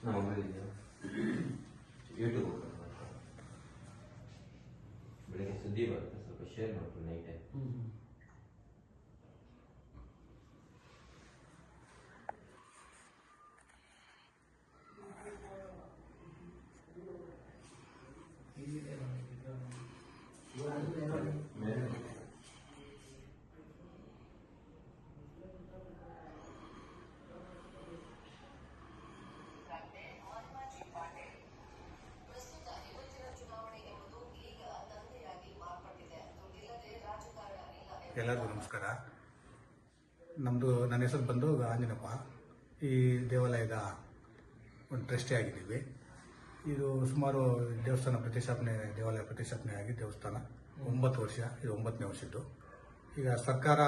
ನಮ್ಮ ಮೊಬೈಲಿದೆಯಾ ಯೂಟ್ಯೂಬ್ ಬೆಳಗ್ಗೆ ಸುದ್ದಿ ಬರುತ್ತೆ, ಸ್ವಲ್ಪ ಶೇರ್ ಮಾಡ್ತೀನಿ ನೈಟೇ. ಎಲ್ಲರಿಗೂ ನಮಸ್ಕಾರ. ನನ್ನ ಹೆಸರು ಬಂದು ಆಂಜನಪ್ಪ. ಈ ದೇವಾಲಯದ ಒಂದು ಟ್ರಸ್ಟಿ ಆಗಿದ್ದೀವಿ. ಇದು ಸುಮಾರು ದೇವಾಲಯ ಪ್ರತಿಷ್ಠಾಪನೆ ಆಗಿ ದೇವಸ್ಥಾನ 9 ವರ್ಷ, ಇದು 9ನೇ ವರ್ಷದ್ದು. ಈಗ ಸರ್ಕಾರ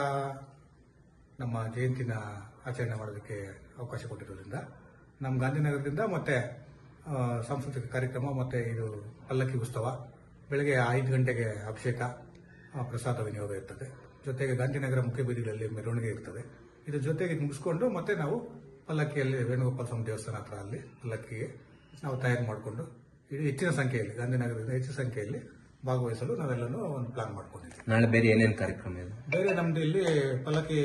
ನಮ್ಮ ಜಯಂತಿನ ಆಚರಣೆ ಮಾಡೋದಕ್ಕೆ ಅವಕಾಶ ಕೊಟ್ಟಿರೋದ್ರಿಂದ ನಮ್ಮ ಗಾಂಧಿನಗರದಿಂದ ಮತ್ತೆ ಸಾಂಸ್ಕೃತಿಕ ಕಾರ್ಯಕ್ರಮ ಮತ್ತು ಇದು ಪಲ್ಲಕ್ಕಿ ಉತ್ಸವ ಬೆಳಗ್ಗೆ 5 ಗಂಟೆಗೆ ಅಭಿಷೇಕ, ಪ್ರಸಾದ ವಿನಿಯೋಗ ಇರ್ತದೆ. ಜೊತೆಗೆ ಗಾಂಧಿನಗರ ಮುಖ್ಯ ಬೀದಿಗಳಲ್ಲಿ ಮೆರವಣಿಗೆ ಇರ್ತದೆ. ಇದ್ರ ಜೊತೆಗೆ ಮುಗಿಸ್ಕೊಂಡು ಮತ್ತೆ ನಾವು ಪಲ್ಲಕ್ಕಿಯಲ್ಲಿ ವೇಣುಗೋಪಾಲ ಸ್ವಾಮಿ ದೇವಸ್ಥಾನ ಹತ್ರ ಅಲ್ಲಿ ಪಲ್ಲಕ್ಕಿಗೆ ನಾವು ತಯಾರು ಮಾಡಿಕೊಂಡು ಹೆಚ್ಚಿನ ಸಂಖ್ಯೆಯಲ್ಲಿ ಗಾಂಧಿನಗರದಿಂದ ಹೆಚ್ಚಿನ ಸಂಖ್ಯೆಯಲ್ಲಿ ಭಾಗವಹಿಸಲು ನಾವೆಲ್ಲನೂ ಒಂದು ಪ್ಲಾನ್ ಮಾಡ್ಕೊಂಡಿದ್ದೀವಿ. ನಾಳೆ ಬೇರೆ ಏನೇನು ಕಾರ್ಯಕ್ರಮ ಇದೆ? ಬೇರೆ ನಮ್ದು ಇಲ್ಲಿ ಪಲ್ಲಕ್ಕಿ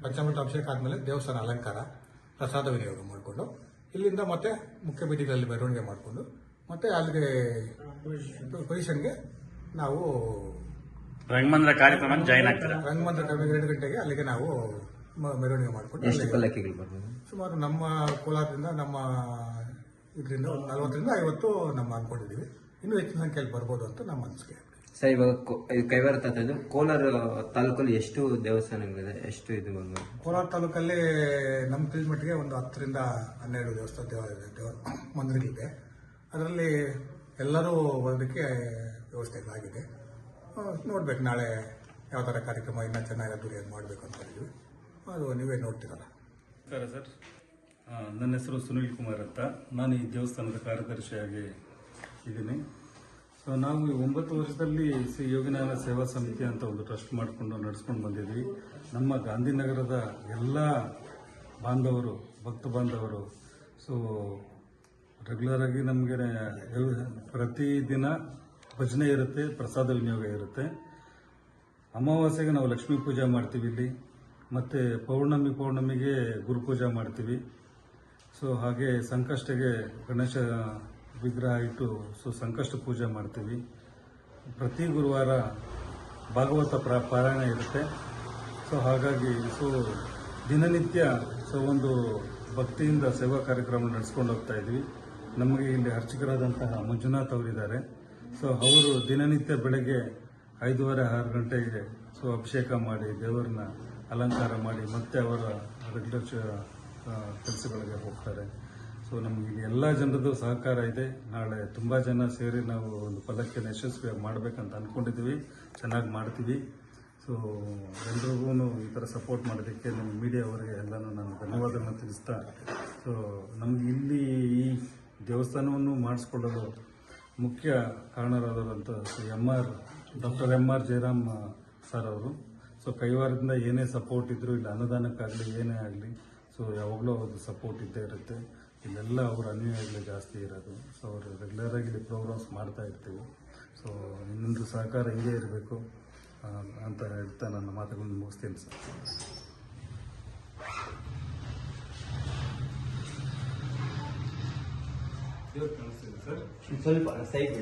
ಪಂಚಾಮೃತ ಅಭಿಷೇಕ ಆದಮೇಲೆ ದೇವಸ್ಥಾನ ಅಲಂಕಾರ, ಪ್ರಸಾದ ವಿನಿಯೋಗ ಮಾಡಿಕೊಂಡು ಇಲ್ಲಿಂದ ಮತ್ತೆ ಮುಖ್ಯ ಬೀದಿಗಳಲ್ಲಿ ಮೆರವಣಿಗೆ ಮಾಡಿಕೊಂಡು ಮತ್ತೆ ಅಲ್ಲಿಗೆ ಪೊಸಿಷನ್ಗೆ ನಾವು ರಂಗಮಂದಿರ ಕಾರ್ಯಕ್ರಮ ಜಾಯಿನ್ ಆಗ್ತಾರೆ. ರಂಗಮಂದಿರ 2 ಗಂಟೆಗೆ ಅಲ್ಲಿಗೆ ನಾವು ಮೆರವಣಿಗೆ ಮಾಡಿಕೊಂಡು ಎಷ್ಟು ಪಲ್ಲಕ್ಕಿಗಳು ಬರ್ಬೋದು? ಸುಮಾರು ನಮ್ಮ ಕೋಲಾರದಿಂದ ನಮ್ಮ ಇದರಿಂದ ಒಂದು 40ರಿಂದ 50 ನಮ್ಮ ಅನ್ಕೊಂಡಿದ್ದೀವಿ. ಇನ್ನೂ ಹೆಚ್ಚಿನ ಸಂಖ್ಯೆಯಲ್ಲಿ ಬರ್ಬೋದು ಅಂತ ನಮ್ಮ ಅನಿಸಿಕೆ. ಸರ್, ಇವಾಗ ಕೈವಾರ ತಾತದ್ದು ಕೋಲಾರ ತಾಲೂಕಲ್ಲಿ ಎಷ್ಟು ದೇವಸ್ಥಾನಗಳಿದೆ? ಎಷ್ಟು ಇದು ಬರ್ಬೋದು? ಕೋಲಾರ ತಾಲೂಕಲ್ಲಿ ನಮ್ಮ ತಿಳಿಮಟ್ಟಿಗೆ ಒಂದು 10ರಿಂದ 12 ದೇವಸ್ಥಾನ ಮಂದಿರಗಳಿದೆ. ಅದರಲ್ಲಿ ಎಲ್ಲರೂ ಬರೋದಕ್ಕೆ ವ್ಯವಸ್ಥೆಗಳಾಗಿದೆ. ನೋಡ್ಬೇಕು ನಾಳೆ ಯಾವ ಥರ ಕಾರ್ಯಕ್ರಮ ಇನ್ನೂ ಚೆನ್ನಾಗಿ ಅದ್ದೂರಿಯಾಗಿ ಮಾಡಬೇಕು ಅಂತ ಹೇಳಿದ್ವಿ. ಅದು ನೀವೇ ನೋಡ್ತೀರಲ್ಲ. ನಮಸ್ಕಾರ ಸರ್, ನನ್ನ ಹೆಸರು ಸುನೀಲ್ ಕುಮಾರ್ ಅಂತ. ನಾನು ಈ ದೇವಸ್ಥಾನದ ಕಾರ್ಯದರ್ಶಿಯಾಗಿ ಇದ್ದೀನಿ. ಸೊ ನಾವು ಈ 9 ವರ್ಷದಲ್ಲಿ ಶ್ರೀ ಯೋಗಿನಾರಾಯಣ ಸೇವಾ ಸಮಿತಿ ಅಂತ ಒಂದು ಟ್ರಸ್ಟ್ ಮಾಡಿಕೊಂಡು ನಡೆಸ್ಕೊಂಡು ಬಂದಿದ್ವಿ. ನಮ್ಮ ಗಾಂಧಿನಗರದ ಎಲ್ಲ ಬಾಂಧವರು, ಭಕ್ತ ಬಾಂಧವರು ಸೊ ರೆಗ್ಯುಲರ್ ಆಗಿ ನಮಗೆ ಪ್ರತಿದಿನ ಭಜನೆ ಇರುತ್ತೆ, ಪ್ರಸಾದ ವಿನಿಯೋಗ ಇರುತ್ತೆ. ಅಮಾವಾಸ್ಯೆಗೆ ನಾವು ಲಕ್ಷ್ಮೀ ಪೂಜೆ ಮಾಡ್ತೀವಿ ಇಲ್ಲಿ, ಮತ್ತು ಪೌರ್ಣಮಿಗೆ ಗುರುಪೂಜೆ ಮಾಡ್ತೀವಿ. ಸೊ ಹಾಗೆ ಸಂಕಷ್ಟಗೆ ಗಣೇಶ ವಿಗ್ರಹ ಇಟ್ಟು ಸಂಕಷ್ಟ ಪೂಜೆ ಮಾಡ್ತೀವಿ. ಪ್ರತಿ ಗುರುವಾರ ಭಾಗವತ ಪಾರಾಯಣ ಇರುತ್ತೆ. ಸೊ ಹಾಗಾಗಿ ದಿನನಿತ್ಯ ಒಂದು ಭಕ್ತಿಯಿಂದ ಸೇವಾ ಕಾರ್ಯಕ್ರಮ ನಡೆಸ್ಕೊಂಡು ಹೋಗ್ತಾ ಇದ್ವಿ. ನಮಗೆ ಇಲ್ಲಿ ಅರ್ಚಕರಾದಂತಹ ಮಂಜುನಾಥ್ ಅವರಿದ್ದಾರೆ. ಸೊ ಅವರು ದಿನನಿತ್ಯ ಬೆಳಗ್ಗೆ 5:30-6 ಗಂಟೆಗೆ ಅಭಿಷೇಕ ಮಾಡಿ ದೇವರನ್ನ ಅಲಂಕಾರ ಮಾಡಿ ಮತ್ತೆ ಅವರ ರೆಗ್ಯುಲರ್ ಕೆಲಸಗಳಿಗೆ ಹೋಗ್ತಾರೆ. ಸೊ ನಮಗೆ ಎಲ್ಲ ಜನರದ್ದು ಸಹಕಾರ ಇದೆ. ನಾಳೆ ತುಂಬ ಜನ ಸೇರಿ ನಾವು ಒಂದು ಪಲ್ಲಕ್ಕಿಯನ್ನು ಯಶಸ್ವಿಯಾಗಿ ಮಾಡಬೇಕಂತ ಅಂದ್ಕೊಂಡಿದ್ದೀವಿ. ಚೆನ್ನಾಗಿ ಮಾಡ್ತೀವಿ. ಸೊ ಎಲ್ರಿಗೂ ಈ ಥರ ಸಪೋರ್ಟ್ ಮಾಡೋದಕ್ಕೆ ನಿಮ್ಮ ಮೀಡಿಯಾ ಅವರಿಗೆ ಎಲ್ಲನೂ ನಾನು ಧನ್ಯವಾದಗಳನ್ನು ತಿಳಿಸ್ತಾ, ಸೊ ನಮಗೆ ಇಲ್ಲಿ ಈ ದೇವಸ್ಥಾನವನ್ನು ಮಾಡಿಸ್ಕೊಳ್ಳಲು ಮುಖ್ಯ ಕಾರಣರಾದವರಂತ ಡಾಕ್ಟರ್ ಎಂ.ಆರ್. ಜಯರಾಮ್ ಸರ್ ಅವರು. ಸೊ ಕೈವಾರದಿಂದ ಏನೇ ಸಪೋರ್ಟ್ ಇದ್ದರೂ ಇಲ್ಲಿ ಅನ್ನದಾನಕ್ಕಾಗಲಿ ಏನೇ ಆಗಲಿ ಸೊ ಯಾವಾಗಲೂ ಅವ್ರದ್ದು ಸಪೋರ್ಟ್ ಇದ್ದೇ ಇರುತ್ತೆ. ಇಲ್ಲೆಲ್ಲ ಅವರ ಅನ್ಯಾಯಗಳೇ ಜಾಸ್ತಿ ಇರೋದು. ಸೊ ಅವರು ರೆಗ್ಯುಲರಾಗಿ ಇಲ್ಲಿ ಪ್ರೋಗ್ರಾಮ್ಸ್ ಮಾಡ್ತಾ ಇರ್ತೀವಿ. ಸೊ ಇನ್ನೊಂದು ಸಹಕಾರ ಹಿಂಗೆ ಇರಬೇಕು ಅಂತ ಹೇಳ್ತಾ ನನ್ನ ಮಾತುಗಳನ್ನು ಮುಗಿಸ್ತೀನಿ ಸರ್. ಸ್ವಲ್ಪ ಸೈಡ್